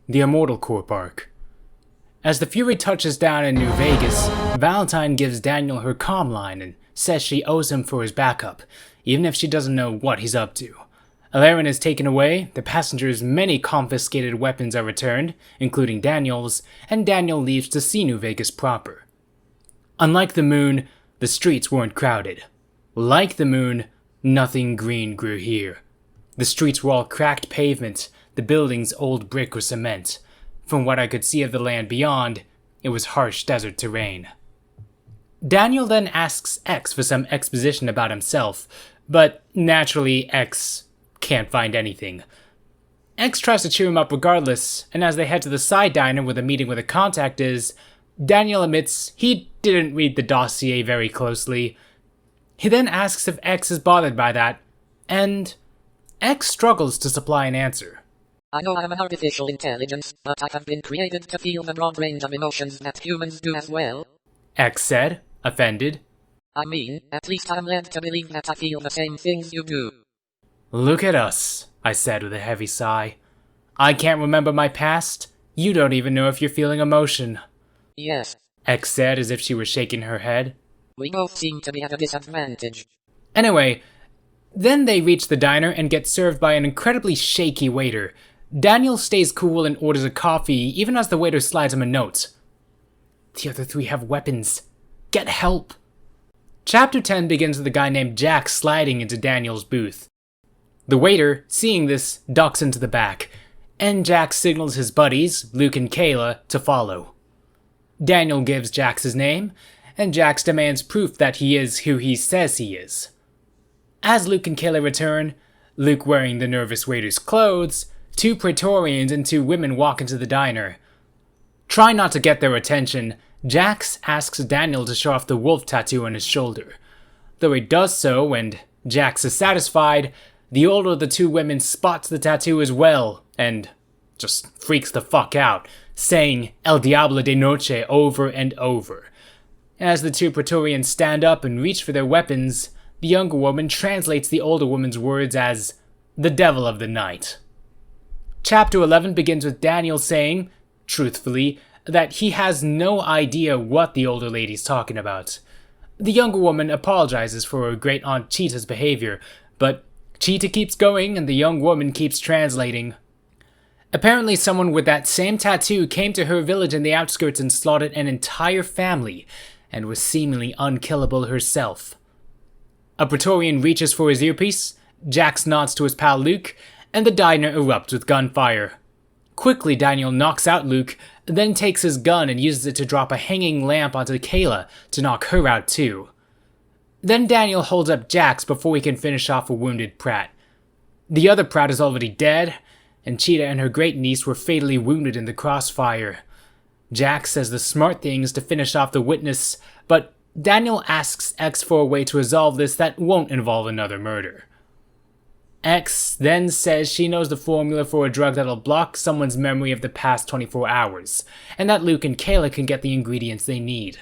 the Immortal Corp arc. As the Fury touches down in New Vegas, Valentine gives Daniel her comm line and says she owes him for his backup, even if she doesn't know what he's up to. Alarin is taken away, the passengers' many confiscated weapons are returned, including Daniel's, and Daniel leaves to see New Vegas proper. Unlike the moon, the streets weren't crowded. Like the moon, nothing green grew here. The streets were all cracked pavement, the buildings old brick or cement. From what I could see of the land beyond, it was harsh desert terrain. Daniel then asks X for some exposition about himself, but naturally X can't find anything. X tries to cheer him up regardless, and as they head to the side diner where the meeting with the contact is, Daniel admits he didn't read the dossier very closely. He then asks if X is bothered by that, and X struggles to supply an answer. I know I'm an artificial intelligence, but I have been created to feel the broad range of emotions that humans do as well. X said, offended. I mean, at least I'm led to believe that I feel the same things you do. Look at us, I said with a heavy sigh. I can't remember my past. You don't even know if you're feeling emotion. Yes, X said as if she were shaking her head. we both seem to be at a disadvantage. Anyway, then they reach the diner and get served by an incredibly shaky waiter. Daniel stays cool and orders a coffee, even as the waiter slides him a note. The other three have weapons. Get help. Chapter 10 begins with a guy named Jack sliding into Daniel's booth. The waiter, seeing this, ducks into the back, and Jack signals his buddies, Luke and Kayla, to follow. Daniel gives Jax his name, and Jax demands proof that he is who he says he is. As Luke and Kayla return, Luke wearing the nervous waiter's clothes, 2 Praetorians and 2 women walk into the diner. Trying not to get their attention, Jax asks Daniel to show off the wolf tattoo on his shoulder. Though he does so, and Jax is satisfied, the older of the 2 women spots the tattoo as well, and just freaks the fuck out, saying El Diablo de Noche over and over. As the 2 Praetorians stand up and reach for their weapons, the younger woman translates the older woman's words as the devil of the night. Chapter 11 begins with Daniel saying, truthfully, that he has no idea what the older lady's talking about. The younger woman apologizes for her great aunt Cheetah's behavior, but Cheetah keeps going and the young woman keeps translating. Apparently someone with that same tattoo came to her village in the outskirts and slaughtered an entire family, and was seemingly unkillable herself. A Praetorian reaches for his earpiece, Jax nods to his pal Luke, and the diner erupts with gunfire. Quickly Daniel knocks out Luke, then takes his gun and uses it to drop a hanging lamp onto Kayla to knock her out too. Then Daniel holds up Jax before he can finish off a wounded Pratt. The other Pratt is already dead, and Cheetah and her great-niece were fatally wounded in the crossfire. Jax says the smart thing is to finish off the witness, but Daniel asks X for a way to resolve this that won't involve another murder. X then says she knows the formula for a drug that'll block someone's memory of the past 24 hours, and that Luke and Kayla can get the ingredients they need.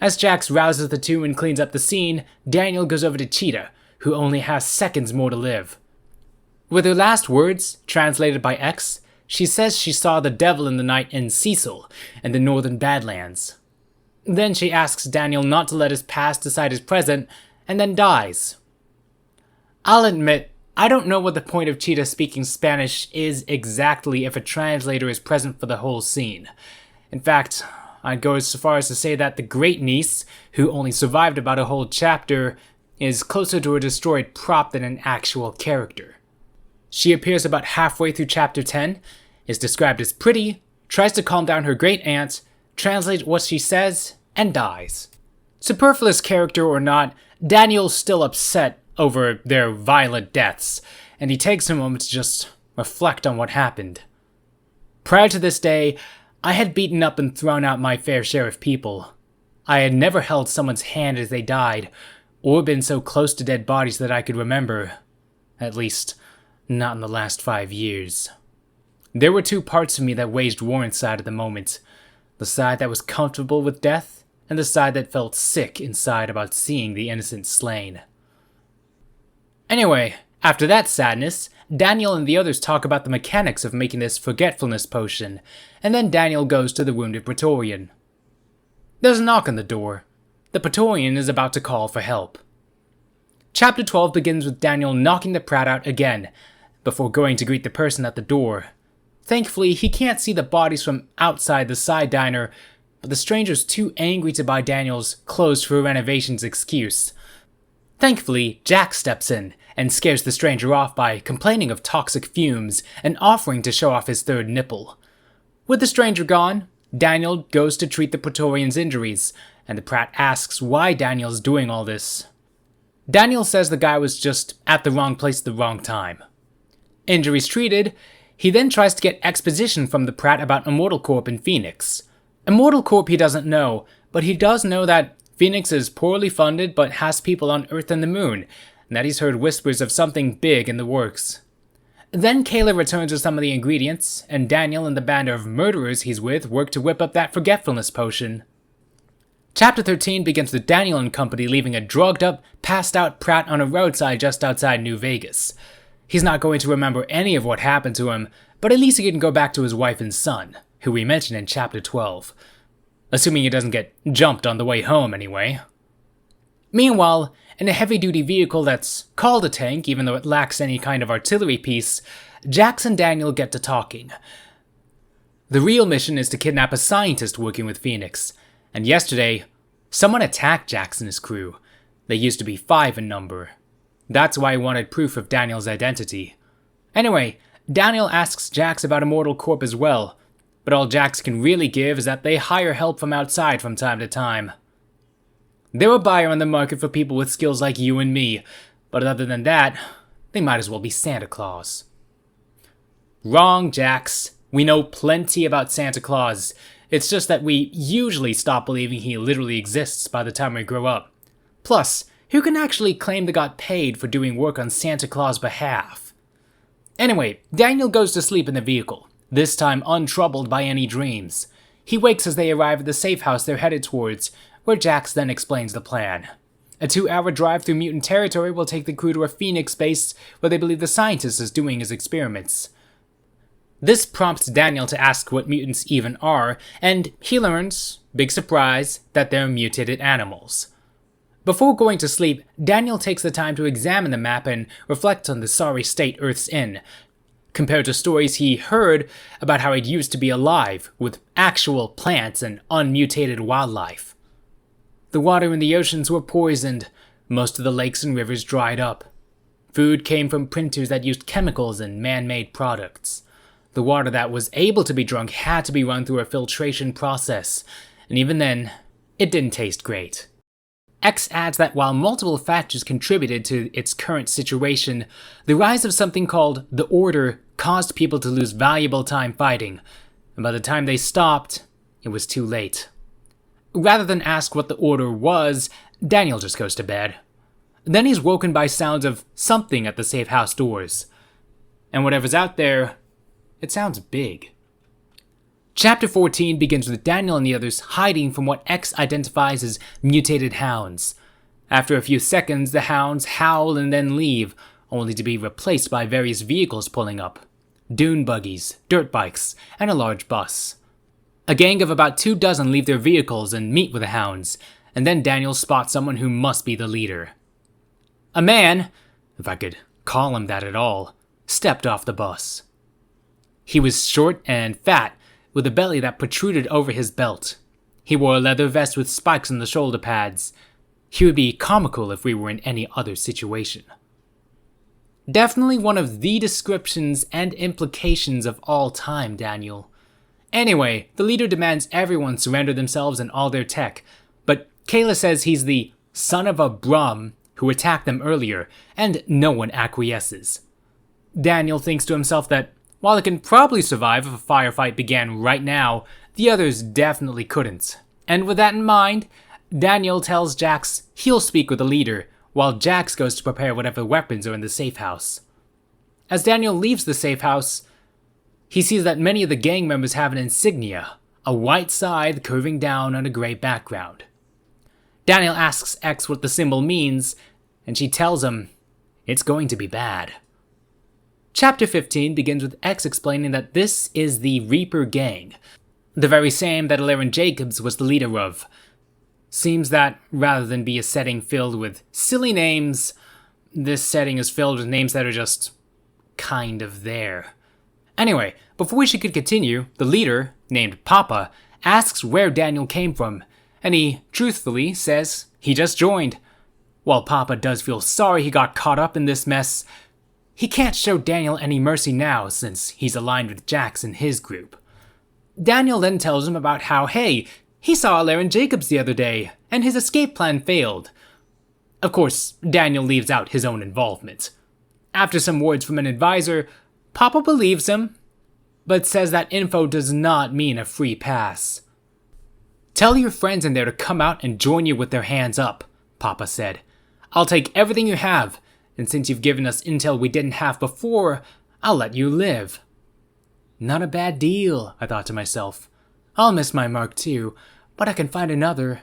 As Jax rouses the 2 and cleans up the scene, Daniel goes over to Cheetah, who only has seconds more to live. With her last words, translated by X, she says she saw the devil in the night in Cecil and the Northern Badlands. Then she asks Daniel not to let his past decide his present, and then dies. I'll admit, I don't know what the point of Cheetah speaking Spanish is exactly if a translator is present for the whole scene. In fact, I'd go as far as to say that the great niece, who only survived about a whole chapter, is closer to a destroyed prop than an actual character. She appears about halfway through chapter 10, is described as pretty, tries to calm down her great aunt, translates what she says, and dies. Superfluous character or not, Daniel's still upset over their violent deaths, and he takes a moment to just reflect on what happened. Prior to this day, I had beaten up and thrown out my fair share of people. I had never held someone's hand as they died, or been so close to dead bodies that I could remember. At least, not in the last 5 years. There were 2 parts of me that waged war inside at the moment. The side that was comfortable with death, and the side that felt sick inside about seeing the innocent slain. Anyway, after that sadness, Daniel and the others talk about the mechanics of making this forgetfulness potion, and then Daniel goes to the wounded Praetorian. There's a knock on the door. The Praetorian is about to call for help. Chapter 12 begins with Daniel knocking the Pratt out again, before going to greet the person at the door. Thankfully, he can't see the bodies from outside the side diner, but the stranger's too angry to buy Daniel's closed for renovations excuse. Thankfully, Jack steps in and scares the stranger off by complaining of toxic fumes and offering to show off his third nipple. With the stranger gone, Daniel goes to treat the Praetorian's injuries, and the Pratt asks why Daniel's doing all this. Daniel says the guy was just at the wrong place at the wrong time. Injuries treated, he then tries to get exposition from the Pratt about Immortal Corp in Phoenix. Immortal Corp he doesn't know, but he does know that Phoenix is poorly funded but has people on Earth and the Moon, and that he's heard whispers of something big in the works. Then Kayla returns with some of the ingredients, and Daniel and the band of murderers he's with work to whip up that forgetfulness potion. Chapter 13 begins with Daniel and company leaving a drugged-up, passed-out Pratt on a roadside just outside New Vegas. He's not going to remember any of what happened to him, but at least he can go back to his wife and son, who we mentioned in Chapter 12. Assuming he doesn't get jumped on the way home, anyway. Meanwhile, in a heavy-duty vehicle that's called a tank, even though it lacks any kind of artillery piece, Jax and Daniel get to talking. The real mission is to kidnap a scientist working with Phoenix, and yesterday, someone attacked Jax and his crew. They used to be 5 in number. That's why he wanted proof of Daniel's identity. Anyway, Daniel asks Jax about Immortal Corp as well, but all Jax can really give is that they hire help from outside from time to time. They're a buyer on the market for people with skills like you and me, but other than that, they might as well be Santa Claus. Wrong, Jax. We know plenty about Santa Claus. It's just that we usually stop believing he literally exists by the time we grow up. Plus, who can actually claim they got paid for doing work on Santa Claus' behalf? Anyway, Daniel goes to sleep in the vehicle, this time untroubled by any dreams. He wakes as they arrive at the safe house they're headed towards, where Jax then explains the plan. A 2-hour drive through mutant territory will take the crew to a Phoenix base where they believe the scientist is doing his experiments. This prompts Daniel to ask what mutants even are, and he learns, big surprise, that they're mutated animals. Before going to sleep, Daniel takes the time to examine the map and reflect on the sorry state Earth's in, compared to stories he heard about how it used to be alive, with actual plants and unmutated wildlife. The water in the oceans were poisoned, most of the lakes and rivers dried up. Food came from printers that used chemicals and man-made products. The water that was able to be drunk had to be run through a filtration process, and even then, it didn't taste great. X adds that while multiple factors contributed to its current situation, the rise of something called the Order caused people to lose valuable time fighting, and by the time they stopped, it was too late. Rather than ask what the Order was, Daniel just goes to bed. Then he's woken by sounds of something at the safe house doors. And whatever's out there, it sounds big. Chapter 14 begins with Daniel and the others hiding from what X identifies as mutated hounds. After a few seconds, the hounds howl and then leave, only to be replaced by various vehicles pulling up. Dune buggies, dirt bikes, and a large bus. A gang of about 24 leave their vehicles and meet with the hounds, and then Daniel spots someone who must be the leader. A man, if I could call him that at all, stepped off the bus. He was short and fat, with a belly that protruded over his belt. He wore a leather vest with spikes on the shoulder pads. He would be comical if we were in any other situation. Definitely one of the descriptions and implications of all time, Daniel. Anyway, the leader demands everyone surrender themselves and all their tech, but Kayla says he's the son of a Brum who attacked them earlier, and no one acquiesces. Daniel thinks to himself that while it can probably survive if a firefight began right now, the others definitely couldn't. And with that in mind, Daniel tells Jax he'll speak with the leader, while Jax goes to prepare whatever weapons are in the safe house. As Daniel leaves the safe house, he sees that many of the gang members have an insignia, a white scythe curving down on a gray background. Daniel asks X what the symbol means, and she tells him it's going to be bad. Chapter 15 begins with X explaining that this is the Reaper Gang, the very same that Aaron Jacobs was the leader of. Seems that, rather than be a setting filled with silly names, this setting is filled with names that are just kind of there. Anyway, before she could continue, the leader, named Papa, asks where Daniel came from, and he truthfully says he just joined. While Papa does feel sorry he got caught up in this mess, he can't show Daniel any mercy now since he's aligned with Jax and his group. Daniel then tells him about how, hey, he saw Aaron Jacobs the other day, and his escape plan failed. Of course, Daniel leaves out his own involvement. After some words from an advisor, Papa believes him, but says that info does not mean a free pass. Tell your friends in there to come out and join you with their hands up, Papa said. I'll take everything you have, and since you've given us intel we didn't have before, I'll let you live. Not a bad deal, I thought to myself. I'll miss my mark too, but I can find another.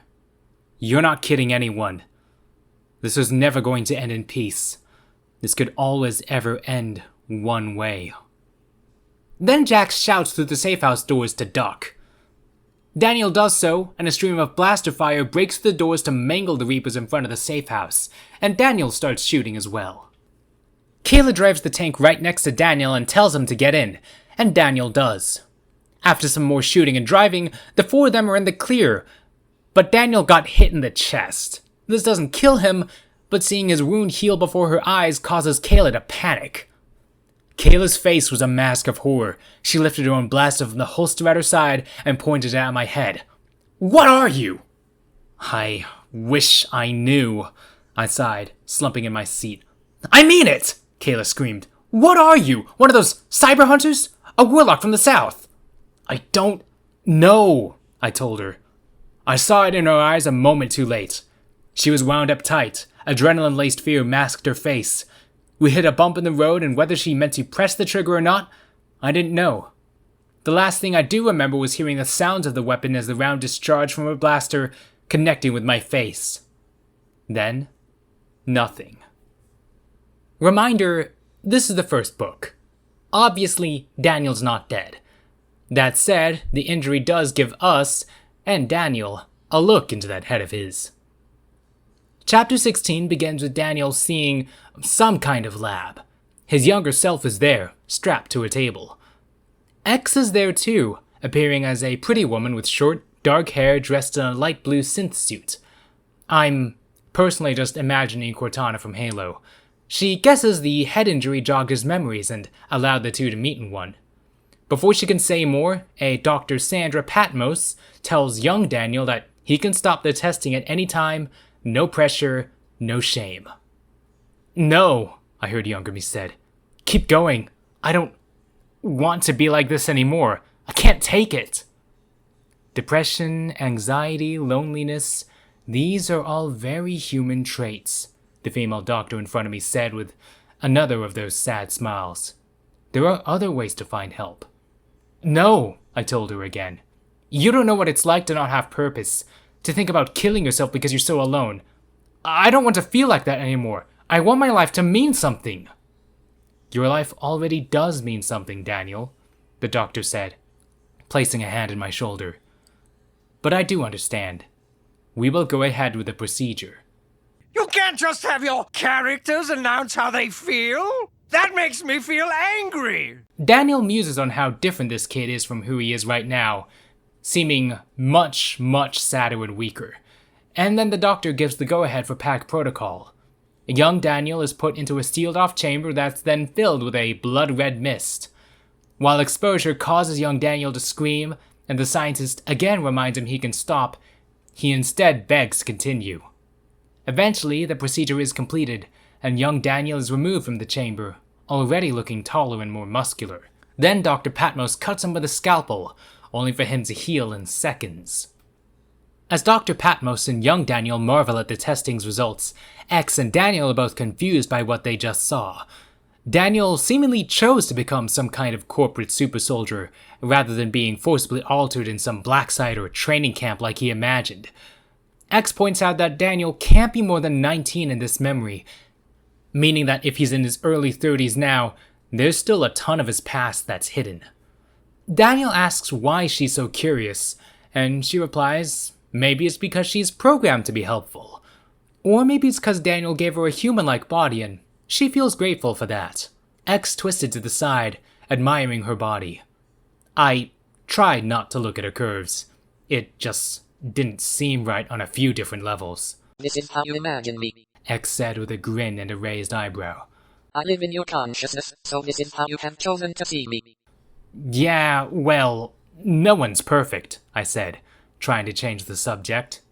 You're not kidding anyone. This was never going to end in peace. This could always ever end one way. Then Jax shouts through the safe house doors to duck. Daniel does so, and a stream of blaster fire breaks through the doors to mangle the Reapers in front of the safe house, and Daniel starts shooting as well. Kayla drives the tank right next to Daniel and tells him to get in, and Daniel does. After some more shooting and driving, the four of them are in the clear, but Daniel got hit in the chest. This doesn't kill him, but seeing his wound heal before her eyes causes Kayla to panic. Kayla's face was a mask of horror. She lifted her own blaster from the holster at her side and pointed it at my head. What are you? I wish I knew, I sighed, slumping in my seat. I mean it, Kayla screamed. What are you? One of those cyber hunters? A warlock from the south? I don't know, I told her. I saw it in her eyes a moment too late. She was wound up tight. Adrenaline-laced fear masked her face. We hit a bump in the road, and whether she meant to press the trigger or not, I didn't know. The last thing I do remember was hearing the sounds of the weapon as the round discharged from her blaster, connecting with my face. Then, nothing. Reminder, this is the first book. Obviously, Daniel's not dead. That said, the injury does give us, and Daniel, a look into that head of his. Chapter 16 begins with Daniel seeing some kind of lab. His younger self is there, strapped to a table. X is there too, appearing as a pretty woman with short, dark hair dressed in a light blue synth suit. I'm personally just imagining Cortana from Halo. She guesses the head injury jogged his memories and allowed the two to meet in one. Before she can say more, a Dr. Sandra Patmos tells young Daniel that he can stop the testing at any time. No pressure, no shame. No, I heard younger me said. Keep going. I don't want to be like this anymore. I can't take it. Depression, anxiety, loneliness, these are all very human traits, the female doctor in front of me said with another of those sad smiles. There are other ways to find help. No, I told her again. You don't know what it's like to not have purpose. To think about killing yourself because you're so alone. I don't want to feel like that anymore. I want my life to mean something. Your life already does mean something, Daniel, the doctor said, placing a hand on my shoulder. But I do understand. We will go ahead with the procedure. You can't just have your characters announce how they feel. That makes me feel angry. Daniel muses on how different this kid is from who he is right now, seeming much, much sadder and weaker. And then the doctor gives the go-ahead for pack protocol. Young Daniel is put into a sealed-off chamber that's then filled with a blood-red mist. While exposure causes young Daniel to scream, and the scientist again reminds him he can stop, he instead begs to continue. Eventually, the procedure is completed, and young Daniel is removed from the chamber, already looking taller and more muscular. Then Dr. Patmos cuts him with a scalpel, only for him to heal in seconds. As Dr. Patmos and young Daniel marvel at the testing's results, X and Daniel are both confused by what they just saw. Daniel seemingly chose to become some kind of corporate super soldier, rather than being forcibly altered in some black site or training camp like he imagined. X points out that Daniel can't be more than 19 in this memory, meaning that if he's in his early 30s now, there's still a ton of his past that's hidden. Daniel asks why she's so curious, and she replies, maybe it's because she's programmed to be helpful. Or maybe it's because Daniel gave her a human-like body and she feels grateful for that. X twisted to the side, admiring her body. I tried not to look at her curves. It just didn't seem right on a few different levels. This is how you imagine me, X said with a grin and a raised eyebrow. I live in your consciousness, so this is how you have chosen to see me. Yeah, well, no one's perfect, I said, trying to change the subject.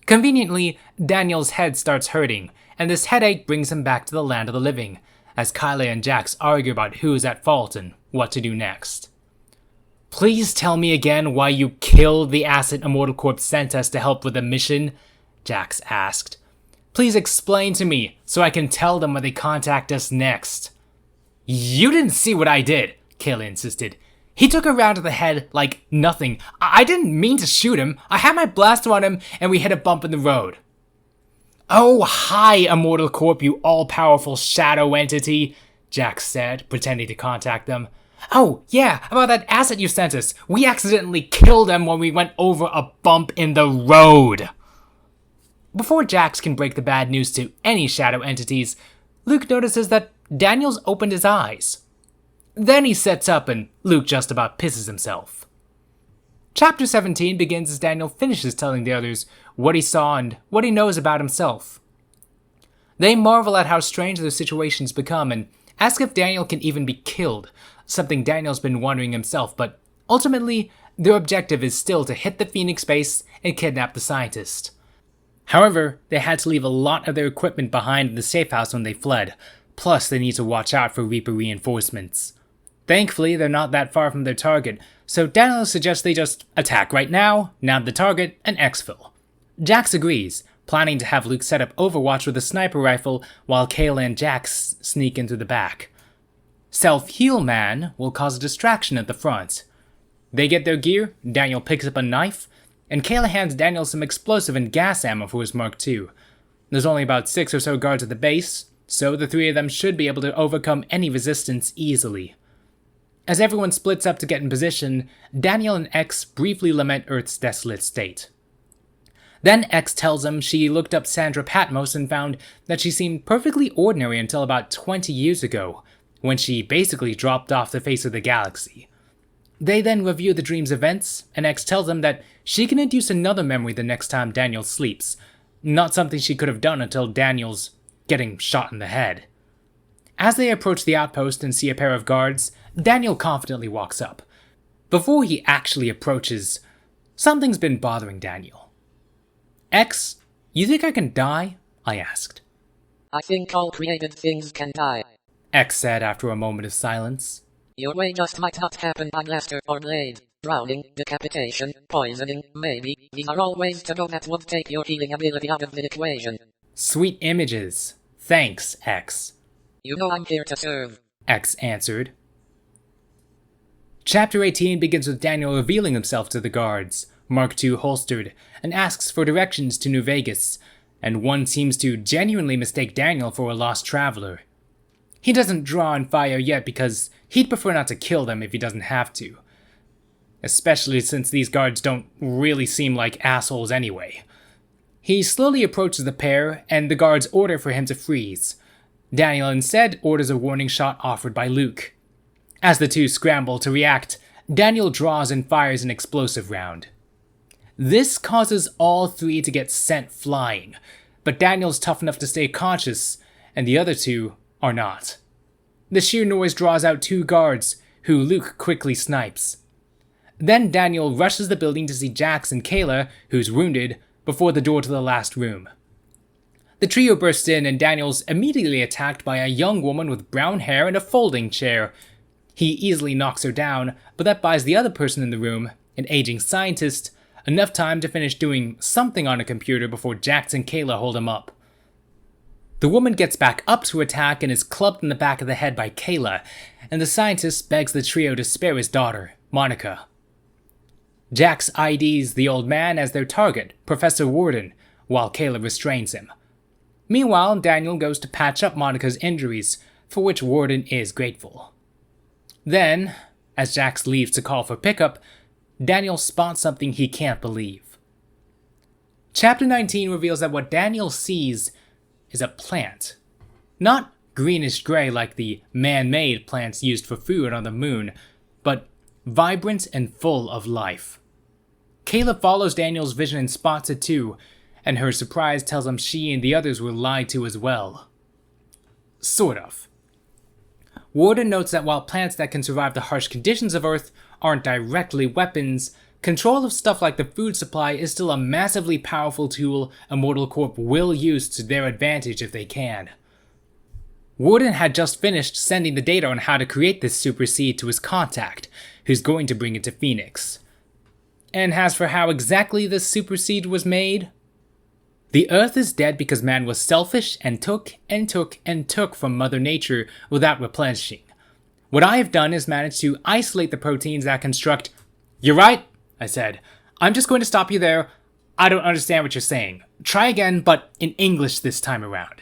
Conveniently, Daniel's head starts hurting, and this headache brings him back to the land of the living, as Kyla and Jax argue about who's at fault and what to do next. Please tell me again why you killed the asset Immortal Corp sent us to help with the mission, Jax asked. Please explain to me so I can tell them when they contact us next. You didn't see what I did, Kayla insisted. He took a round to the head like nothing. I didn't mean to shoot him. I had my blaster on him and we hit a bump in the road. Oh, hi, Immortal Corp, you all-powerful shadow entity, Jax said, pretending to contact them. Oh, yeah, about that asset you sent us. We accidentally killed him when we went over a bump in the road. Before Jax can break the bad news to any shadow entities, Luke notices that Daniel's opened his eyes. Then he sets up and Luke just about pisses himself. Chapter 17 begins as Daniel finishes telling the others what he saw and what he knows about himself. They marvel at how strange their situations become and ask if Daniel can even be killed, something Daniel's been wondering himself, but ultimately, their objective is still to hit the Phoenix base and kidnap the scientist. However, they had to leave a lot of their equipment behind in the safe house when they fled, plus they need to watch out for Reaper reinforcements. Thankfully, they're not that far from their target, so Daniel suggests they just attack right now, nab the target, and exfil. Jax agrees, planning to have Luke set up Overwatch with a sniper rifle while Kayla and Jax sneak into the back. Self-Heal Man will cause a distraction at the front. They get their gear, Daniel picks up a knife, and Kayla hands Daniel some explosive and gas ammo for his Mark II. There's only about 6 or so guards at the base, so the 3 of them should be able to overcome any resistance easily. As everyone splits up to get in position, Daniel and X briefly lament Earth's desolate state. Then X tells him she looked up Sandra Patmos and found that she seemed perfectly ordinary until about 20 years ago, when she basically dropped off the face of the galaxy. They then review the dream's events, and X tells them that she can induce another memory the next time Daniel sleeps, not something she could have done until Daniel's getting shot in the head. As they approach the outpost and see a pair of guards, Daniel confidently walks up. Before he actually approaches, something's been bothering Daniel. X, you think I can die? I asked. I think all created things can die, X said after a moment of silence. Your way just might not happen by blaster or blade. Drowning, decapitation, poisoning, maybe. These are all ways to go that would take your healing ability out of the equation. Sweet images. Thanks, X. You know I'm here to serve, X answered. Chapter 18 begins with Daniel revealing himself to the guards, Mark II holstered, and asks for directions to New Vegas, and one seems to genuinely mistake Daniel for a lost traveler. He doesn't draw and fire yet because he'd prefer not to kill them if he doesn't have to. Especially since these guards don't really seem like assholes anyway. He slowly approaches the pair, and the guards order for him to freeze. Daniel instead orders a warning shot offered by Luke. As the two scramble to react, Daniel draws and fires an explosive round. This causes all 3 to get sent flying, but Daniel's tough enough to stay conscious, and the other 2 are not. The sheer noise draws out 2 guards, who Luke quickly snipes. Then Daniel rushes the building to see Jax and Kayla, who's wounded, before the door to the last room. The trio bursts in and Daniel's immediately attacked by a young woman with brown hair and a folding chair. He easily knocks her down, but that buys the other person in the room, an aging scientist, enough time to finish doing something on a computer before Jax and Kayla hold him up. The woman gets back up to attack and is clubbed in the back of the head by Kayla, and the scientist begs the trio to spare his daughter, Monica. Jax IDs the old man as their target, Professor Warden, while Kayla restrains him. Meanwhile, Daniel goes to patch up Monica's injuries, for which Warden is grateful. Then, as Jax leaves to call for pickup, Daniel spots something he can't believe. Chapter 19 reveals that what Daniel sees is a plant. Not greenish-gray like the man-made plants used for food on the moon, but vibrant and full of life. Kayla follows Daniel's vision and spots it too, and her surprise tells him she and the others were lied to as well. Sort of. Warden notes that while plants that can survive the harsh conditions of Earth aren't directly weapons, control of stuff like the food supply is still a massively powerful tool Immortal Corp will use to their advantage if they can. Warden had just finished sending the data on how to create this super seed to his contact, who's going to bring it to Phoenix. And as for how exactly this super seed was made, the Earth is dead because man was selfish and took and took and took from Mother Nature without replenishing. What I have done is manage to isolate the proteins that construct... You're right, I said. I'm just going to stop you there. I don't understand what you're saying. Try again, but in English this time around.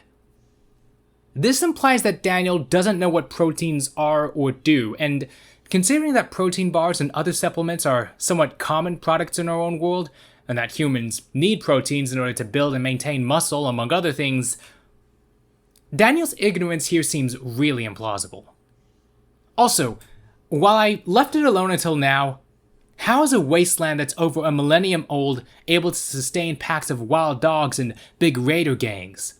This implies that Daniel doesn't know what proteins are or do, and considering that protein bars and other supplements are somewhat common products in our own world, and that humans need proteins in order to build and maintain muscle, among other things, Daniel's ignorance here seems really implausible. Also, while I left it alone until now, how is a wasteland that's over a millennium old able to sustain packs of wild dogs and big raider gangs?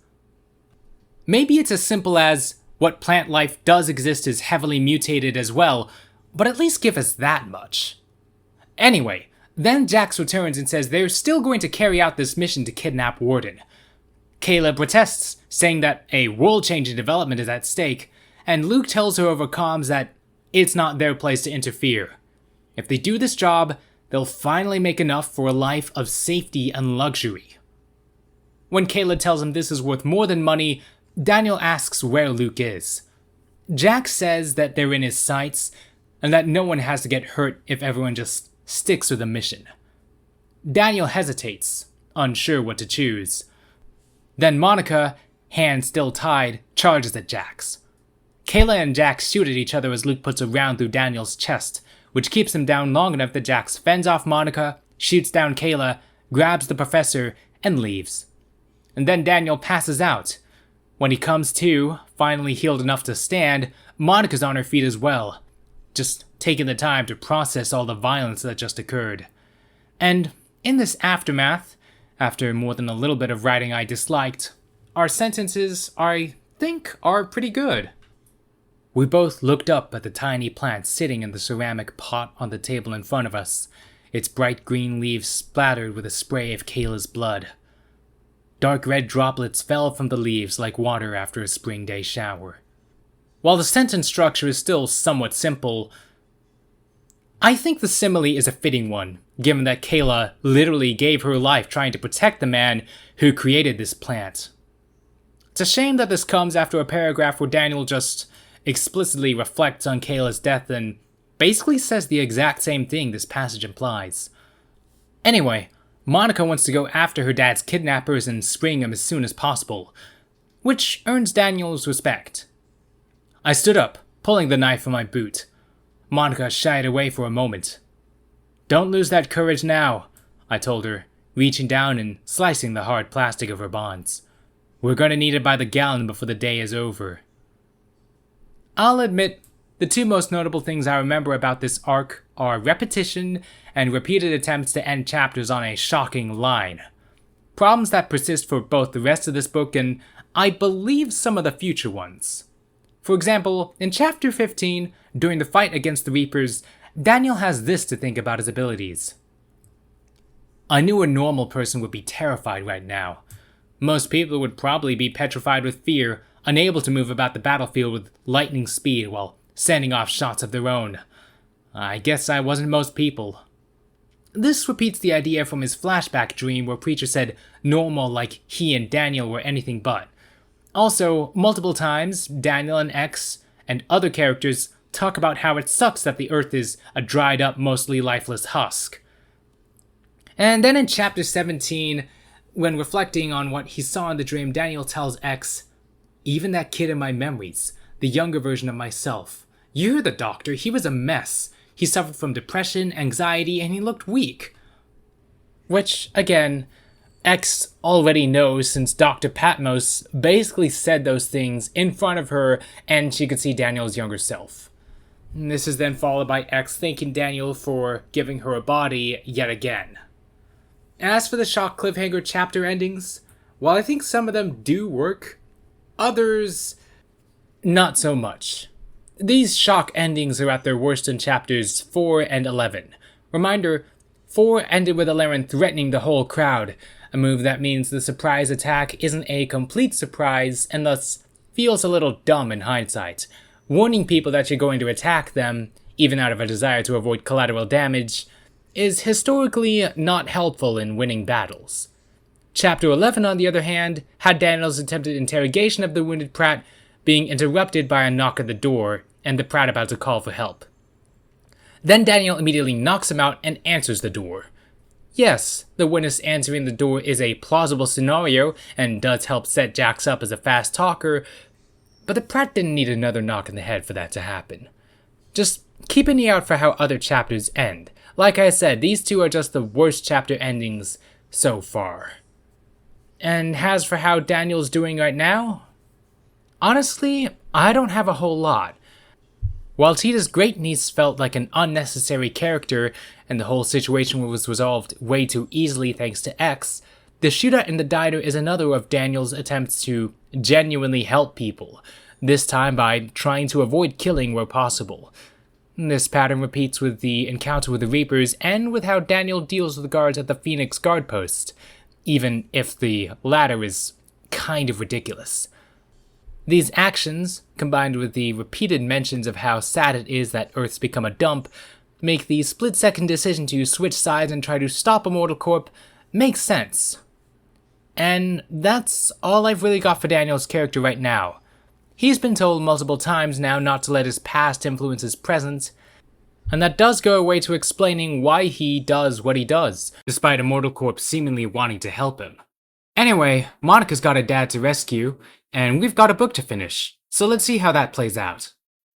Maybe it's as simple as what plant life does exist is heavily mutated as well, but at least give us that much. Anyway, then Jax returns and says they're still going to carry out this mission to kidnap Warden. Kayla protests, saying that a world-changing development is at stake, and Luke tells her over comms that it's not their place to interfere. If they do this job, they'll finally make enough for a life of safety and luxury. When Kayla tells him this is worth more than money, Daniel asks where Luke is. Jax says that they're in his sights, and that no one has to get hurt if everyone just sticks with the mission. Daniel hesitates, unsure what to choose. Then Monica, hands still tied, charges at Jax. Kayla and Jax shoot at each other as Luke puts a round through Daniel's chest, which keeps him down long enough that Jax fends off Monica, shoots down Kayla, grabs the professor, and leaves. And then Daniel passes out. When he comes to, finally healed enough to stand, Monica's on her feet as well, just taking the time to process all the violence that just occurred. And in this aftermath, after more than a little bit of writing I disliked, our sentences, I think, are pretty good. We both looked up at the tiny plant sitting in the ceramic pot on the table in front of us, its bright green leaves splattered with a spray of Kayla's blood. Dark red droplets fell from the leaves like water after a spring day shower. While the sentence structure is still somewhat simple, I think the simile is a fitting one, given that Kayla literally gave her life trying to protect the man who created this plant. It's a shame that this comes after a paragraph where Daniel just explicitly reflects on Kayla's death and basically says the exact same thing this passage implies. Anyway, Monica wants to go after her dad's kidnappers and spring him as soon as possible, which earns Daniel's respect. I stood up, pulling the knife from my boot. Monica shied away for a moment. "Don't lose that courage now," I told her, reaching down and slicing the hard plastic of her bonds. "We're gonna need it by the gallon before the day is over." I'll admit, the two most notable things I remember about this arc are repetition and repeated attempts to end chapters on a shocking line. Problems that persist for both the rest of this book and, I believe, some of the future ones. For example, in chapter 15, during the fight against the Reapers, Daniel has this to think about his abilities. "I knew a normal person would be terrified right now. Most people would probably be petrified with fear, unable to move about the battlefield with lightning speed while sending off shots of their own. I guess I wasn't most people." This repeats the idea from his flashback dream where Preacher said normal like he and Daniel were anything but. Also, multiple times, Daniel and X and other characters talk about how it sucks that the Earth is a dried up, mostly lifeless husk. And then in chapter 17, when reflecting on what he saw in the dream, Daniel tells X, "Even that kid in my memories, the younger version of myself, You're the doctor, he was a mess. He suffered from depression, anxiety, and he looked weak. Which, again, X already knows since Dr. Patmos basically said those things in front of her and she could see Daniel's younger self. And this is then followed by X thanking Daniel for giving her a body yet again. As for the shock cliffhanger chapter endings, while I think some of them do work, others not so much. These shock endings are at their worst in chapters 4 and 11. Reminder, 4 ended with Alaren threatening the whole crowd, a move that means the surprise attack isn't a complete surprise and thus feels a little dumb in hindsight. Warning people that you're going to attack them, even out of a desire to avoid collateral damage, is historically not helpful in winning battles. Chapter 11, on the other hand, had Daniel's attempted interrogation of the wounded Pratt being interrupted by a knock at the door and the Pratt about to call for help. Then Daniel immediately knocks him out and answers the door. Yes, the witness answering the door is a plausible scenario and does help set Jax up as a fast talker, but the Pratt didn't need another knock in the head for that to happen. Just keep an eye out for how other chapters end. Like I said, these two are just the worst chapter endings so far. And as for how Daniel's doing right now, honestly, I don't have a whole lot. While Tita's great niece felt like an unnecessary character, and the whole situation was resolved way too easily thanks to X, the shootout in the diner is another of Daniel's attempts to genuinely help people, this time by trying to avoid killing where possible. This pattern repeats with the encounter with the Reapers and with how Daniel deals with the guards at the Phoenix guard post, even if the latter is kind of ridiculous. These actions, combined with the repeated mentions of how sad it is that Earth's become a dump, make the split-second decision to switch sides and try to stop Immortal Corp make sense. And that's all I've really got for Daniel's character right now. He's been told multiple times now not to let his past influence his present, and that does go away to explaining why he does what he does, despite Immortal Corp seemingly wanting to help him. Anyway, Monica's got a dad to rescue, and we've got a book to finish, so let's see how that plays out.